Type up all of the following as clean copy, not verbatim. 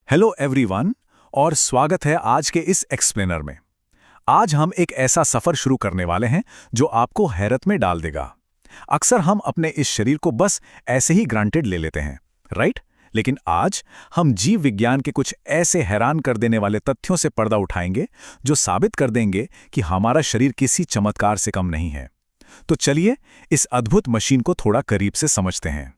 Hello everyone और स्वागत है आज के इस एक्सप्लेनर में। आज हम एक ऐसा सफ़र शुरू करने वाले हैं जो आपको हैरत में डाल देगा। अक्सर हम अपने इस शरीर को बस ऐसे ही ग्रांटेड ले लेते हैं, राइट? लेकिन आज हम जीव विज्ञान के कुछ ऐसे हैरान कर देने वाले तथ्यों से पर्दा उठाएंगे जो साबित कर देंगे कि हमारा शरीर किसी चमत्कार से कम नहीं है। तो चलिए इस अद्भुत मशीन को थोड़ा करीब से समझते हैं।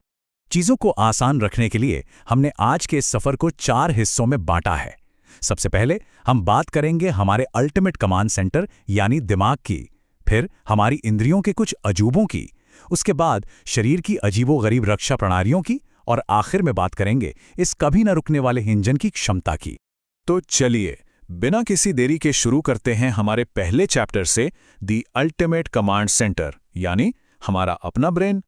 चीजों को आसान रखने के लिए हमने आज के इस सफर को 4 हिस्सों में बांटा है। सबसे पहले हम बात करेंगे हमारे अल्टीमेट कमांड सेंटर यानी दिमाग की, फिर हमारी इंद्रियों के कुछ अजूबों की, उसके बाद शरीर की अजीबोगरीब रक्षा प्रणालियों की, और आखिर में बात करेंगे इस कभी न रुकने वाले इंजन की क्षमता की। तो चलिए बिना किसी देरी के शुरू करते हैं हमारे पहले चैप्टर से, द अल्टीमेट कमांड सेंटर यानी हमारा अपना ब्रेन।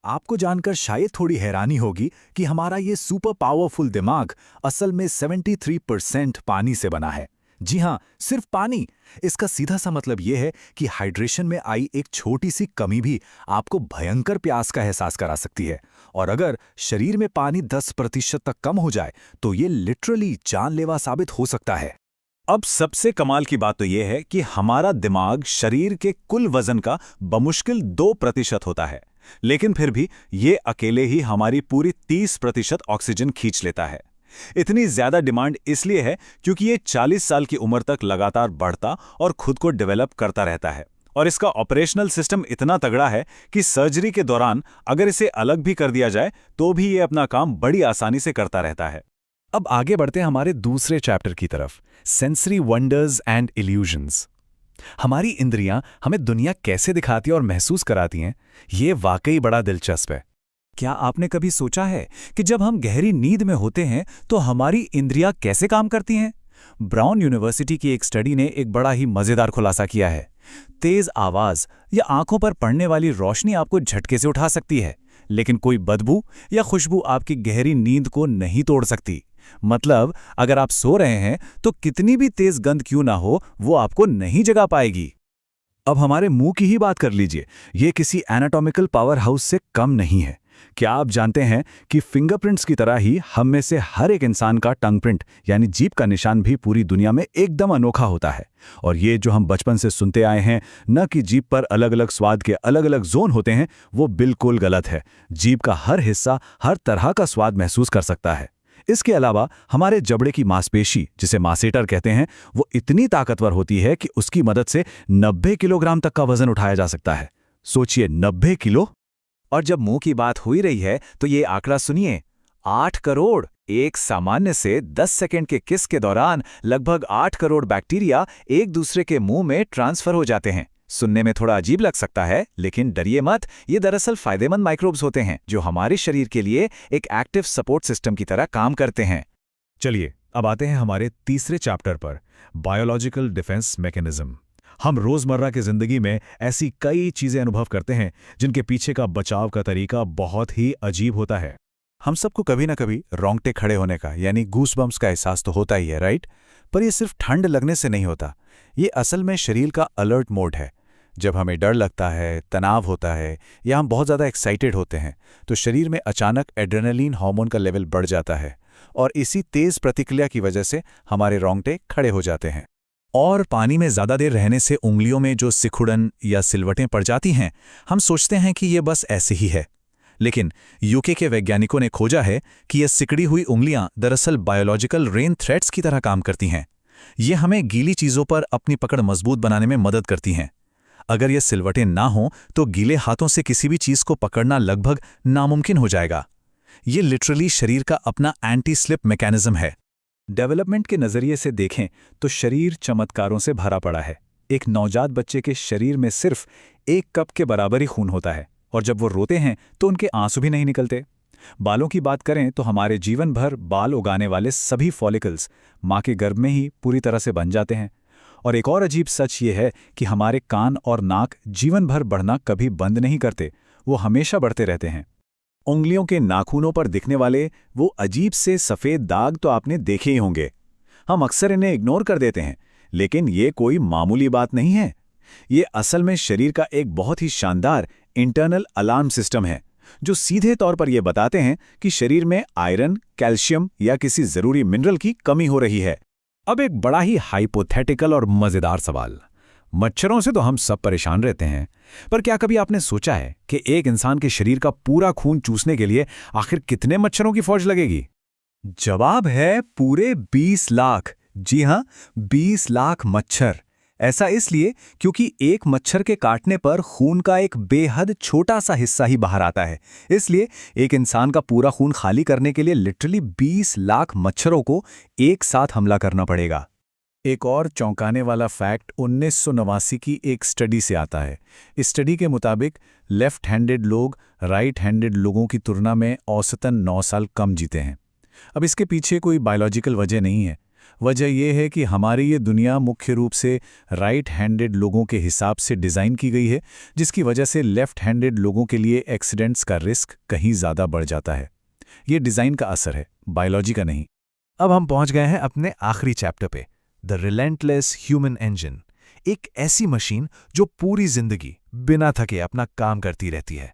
आपको जानकर शायद थोड़ी हैरानी होगी कि हमारा ये सुपर पावरफुल दिमाग असल में 73% पानी से बना है। जी हाँ, सिर्फ पानी। इसका सीधा सा मतलब ये है कि हाइड्रेशन में आई एक छोटी सी कमी भी आपको भयंकर प्यास का एहसास करा सकती है। और अगर शरीर में पानी 10% तक कम हो जाए तो ये लिटरली जानलेवा साबित हो सकता है। अब सबसे कमाल की बात तो यह है कि हमारा दिमाग शरीर के कुल वजन का बमुश्किल 2% होता है, लेकिन फिर भी ये अकेले ही हमारी पूरी 30% ऑक्सीजन खींच लेता है। इतनी ज्यादा डिमांड इसलिए है क्योंकि ये 40 साल की उम्र तक लगातार बढ़ता और खुद को डेवलप करता रहता है, और इसका ऑपरेशनल सिस्टम इतना तगड़ा है कि सर्जरी के दौरान अगर इसे अलग भी कर दिया जाए तो भी ये अपना काम बड़ी आसानी से करता रहता है। अब आगे बढ़ते हैं हमारे दूसरे चैप्टर की तरफ, सेंसरी वंडर्स एंड इल्यूजन्स। हमारी इंद्रियां हमें दुनिया कैसे दिखाती और महसूस कराती हैं, ये वाकई बड़ा दिलचस्प है। क्या आपने कभी सोचा है कि जब हम गहरी नींद में होते हैं तो हमारी इंद्रियां कैसे काम करती हैं? ब्राउन यूनिवर्सिटी की एक स्टडी ने एक बड़ा ही मजेदार खुलासा किया है। तेज आवाज या आंखों पर पड़ने वाली रोशनी आपको झटके से उठा सकती है, लेकिन कोई बदबू या खुशबू आपकी गहरी नींद को नहीं तोड़ सकती। मतलब अगर आप सो रहे हैं तो कितनी भी तेज गंध क्यों ना हो, वो आपको नहीं जगा पाएगी। अब हमारे मुंह की ही बात कर लीजिए, ये किसी एनाटॉमिकल पावर हाउस से कम नहीं है। क्या आप जानते हैं कि फिंगरप्रिंट्स की तरह ही हम में से हर एक इंसान का टंग प्रिंट यानी जीभ का निशान भी पूरी दुनिया में एकदम अनोखा होता है। और ये जो हम बचपन से सुनते आए हैं न कि जीभ पर अलग अलग स्वाद के अलग अलग जोन होते हैं, वो बिल्कुल गलत है। जीभ का हर हिस्सा हर तरह का स्वाद महसूस कर सकता है। इसके अलावा हमारे जबड़े की मांसपेशी, जिसे मासेटर कहते हैं, वो इतनी ताकतवर होती है कि उसकी मदद से 90 किलोग्राम तक का वजन उठाया जा सकता है। सोचिए, 90 किलो। और जब मुंह की बात हो ही रही है तो ये आंकड़ा सुनिए, 8 करोड़। एक सामान्य से 10 सेकंड के किस के दौरान लगभग 8 करोड़ बैक्टीरिया एक दूसरे के मुंह में ट्रांसफर हो जाते हैं। सुनने में थोड़ा अजीब लग सकता है, लेकिन डरिए मत, ये दरअसल फायदेमंद माइक्रोब्स होते हैं जो हमारे शरीर के लिए एक एक्टिव सपोर्ट सिस्टम की तरह काम करते हैं। चलिए अब आते हैं हमारे तीसरे चैप्टर पर, बायोलॉजिकल डिफेंस मैकेनिज्म। हम रोजमर्रा की जिंदगी में ऐसी कई चीजें अनुभव करते हैं जिनके पीछे का बचाव का तरीका बहुत ही अजीब होता है। हम सबको कभी ना कभी रोंगटे खड़े होने का यानी गूसबम्स का एहसास तो होता ही है, राइट? पर यह सिर्फ ठंड लगने से नहीं होता, ये असल में शरीर का अलर्ट मोड है। जब हमें डर लगता है, तनाव होता है या हम बहुत ज़्यादा एक्साइटेड होते हैं तो शरीर में अचानक एड्रेनलिन हार्मोन का लेवल बढ़ जाता है, और इसी तेज प्रतिक्रिया की वजह से हमारे रोंगटे खड़े हो जाते हैं। और पानी में ज़्यादा देर रहने से उंगलियों में जो सिकुड़न या सिलवटें पड़ जाती हैं, हम सोचते हैं कि ये बस ऐसे ही है। लेकिन यूके के वैज्ञानिकों ने खोजा है कि ये सिकड़ी हुई उंगलियां दरअसल बायोलॉजिकल रेन थ्रेड्स की तरह काम करती हैं। ये हमें गीली चीज़ों पर अपनी पकड़ मजबूत बनाने में मदद करती हैं। अगर ये सिलवटें ना हों तो गीले हाथों से किसी भी चीज़ को पकड़ना लगभग नामुमकिन हो जाएगा। ये लिटरली शरीर का अपना एंटी स्लिप मैकेनिज्म है। डेवलपमेंट के नज़रिए से देखें तो शरीर चमत्कारों से भरा पड़ा है। एक नवजात बच्चे के शरीर में सिर्फ 1 कप के बराबर ही खून होता है, और जब वो रोते हैं तो उनके आंसू भी नहीं निकलते। बालों की बात करें तो हमारे जीवन भर बाल उगाने वाले सभी फॉलिकल्स माँ के गर्भ में ही पूरी तरह से बन जाते हैं। और एक और अजीब सच ये है कि हमारे कान और नाक जीवन भर बढ़ना कभी बंद नहीं करते, वो हमेशा बढ़ते रहते हैं। उंगलियों के नाखूनों पर दिखने वाले वो अजीब से सफ़ेद दाग तो आपने देखे ही होंगे। हम अक्सर इन्हें इग्नोर कर देते हैं, लेकिन ये कोई मामूली बात नहीं है। ये असल में शरीर का एक बहुत ही शानदार इंटरनल अलार्म सिस्टम है जो सीधे तौर पर यह बताते हैं कि शरीर में आयरन, कैल्शियम या किसी जरूरी मिनरल की कमी हो रही है। अब एक बड़ा ही हाइपोथेटिकल और मजेदार सवाल। मच्छरों से तो हम सब परेशान रहते हैं, पर क्या कभी आपने सोचा है कि एक इंसान के शरीर का पूरा खून चूसने के लिए आखिर कितने मच्छरों की फौज लगेगी? जवाब है पूरे 20 लाख। जी हां, 20 लाख मच्छर। ऐसा इसलिए क्योंकि एक मच्छर के काटने पर खून का एक बेहद छोटा सा हिस्सा ही बाहर आता है। इसलिए एक इंसान का पूरा खून खाली करने के लिए लिटरली 20 लाख मच्छरों को एक साथ हमला करना पड़ेगा। एक और चौंकाने वाला फैक्ट 1989 की एक स्टडी से आता है। इस स्टडी के मुताबिक लेफ्ट हैंडेड लोग राइट हैंडेड लोगों की तुलना में औसतन 9 साल कम जीते हैं। अब इसके पीछे कोई बायोलॉजिकल वजह नहीं है। वजह यह है कि हमारी ये दुनिया मुख्य रूप से राइट हैंडेड लोगों के हिसाब से डिज़ाइन की गई है, जिसकी वजह से लेफ्ट हैंडेड लोगों के लिए एक्सीडेंट्स का रिस्क कहीं ज़्यादा बढ़ जाता है। ये डिज़ाइन का असर है, बायोलॉजी का नहीं। अब हम पहुंच गए हैं अपने आखिरी चैप्टर पे, द रिलेंटलेस ह्यूमन इंजन। एक ऐसी मशीन जो पूरी जिंदगी बिना थके अपना काम करती रहती है।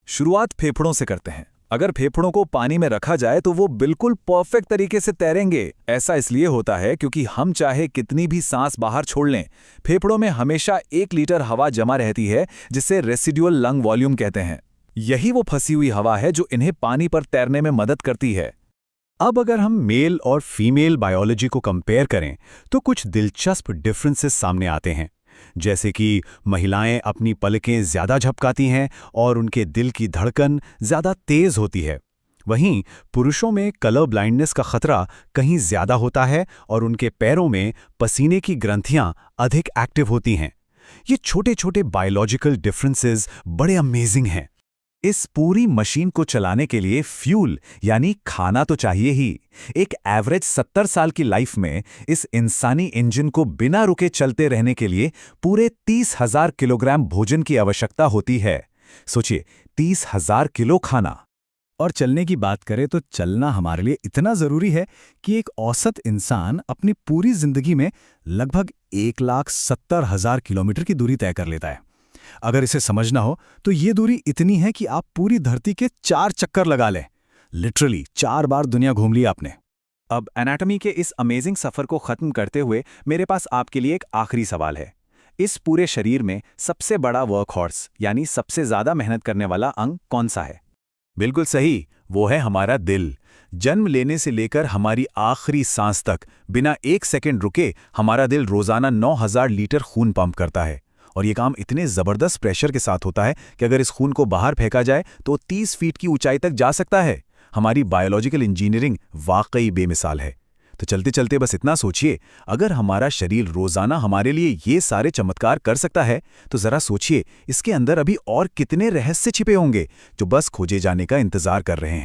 शुरुआत फेफड़ों से करते हैं। अगर फेफड़ों को पानी में रखा जाए तो वो बिल्कुल परफेक्ट तरीके से तैरेंगे। ऐसा इसलिए होता है क्योंकि हम चाहे कितनी भी सांस बाहर छोड़ लें, फेफड़ों में हमेशा 1 लीटर हवा जमा रहती है, जिसे रेसिडुअल लंग वॉल्यूम कहते हैं। यही वो फंसी हुई हवा है जो इन्हें पानी पर तैरने में मदद करती है। अब अगर हम मेल और फीमेल बायोलॉजी को कंपेयर करें तो कुछ दिलचस्प डिफरेंसेस सामने आते हैं। जैसे कि महिलाएं अपनी पलकें ज्यादा झपकाती हैं और उनके दिल की धड़कन ज्यादा तेज होती है। वहीं पुरुषों में कलर ब्लाइंडनेस का खतरा कहीं ज्यादा होता है और उनके पैरों में पसीने की ग्रंथियां अधिक एक्टिव होती हैं। ये छोटे छोटे बायोलॉजिकल डिफरेंसेस बड़े अमेजिंग हैं। इस पूरी मशीन को चलाने के लिए फ्यूल यानी खाना तो चाहिए ही। एक एवरेज 70 साल की लाइफ में इस इंसानी इंजन को बिना रुके चलते रहने के लिए पूरे 30,000 किलोग्राम भोजन की आवश्यकता होती है। सोचिए, 30,000 किलो खाना। और चलने की बात करें तो चलना हमारे लिए इतना जरूरी है कि एक औसत इंसान अपनी पूरी जिंदगी में लगभग 1,70,000 किलोमीटर की दूरी तय कर लेता है। अगर इसे समझना हो तो ये दूरी इतनी है कि आप पूरी धरती के 4 चक्कर लगा लें। लिटरली 4 बार दुनिया घूम ली आपने। अब एनाटॉमी के इस अमेजिंग सफर को खत्म करते हुए मेरे पास आपके लिए एक आखिरी सवाल है। इस पूरे शरीर में सबसे बड़ा वर्कहॉर्स यानी सबसे ज्यादा मेहनत करने वाला अंग कौन सा है? बिल्कुल सही, वो है हमारा दिल। जन्म लेने से लेकर हमारी आखिरी सांस तक बिना 1 सेकंड रुके हमारा दिल रोजाना 9,000 लीटर खून पंप करता है। और ये काम इतने ज़बरदस्त प्रेशर के साथ होता है कि अगर इस खून को बाहर फेंका जाए तो 30 फीट की ऊंचाई तक जा सकता है। हमारी बायोलॉजिकल इंजीनियरिंग वाकई बेमिसाल है। तो चलते चलते बस इतना सोचिए, अगर हमारा शरीर रोज़ाना हमारे लिए ये सारे चमत्कार कर सकता है तो ज़रा सोचिए इसके अंदर अभी और कितने रहस्य छिपे होंगे जो बस खोजे जाने का इंतज़ार कर रहे हैं।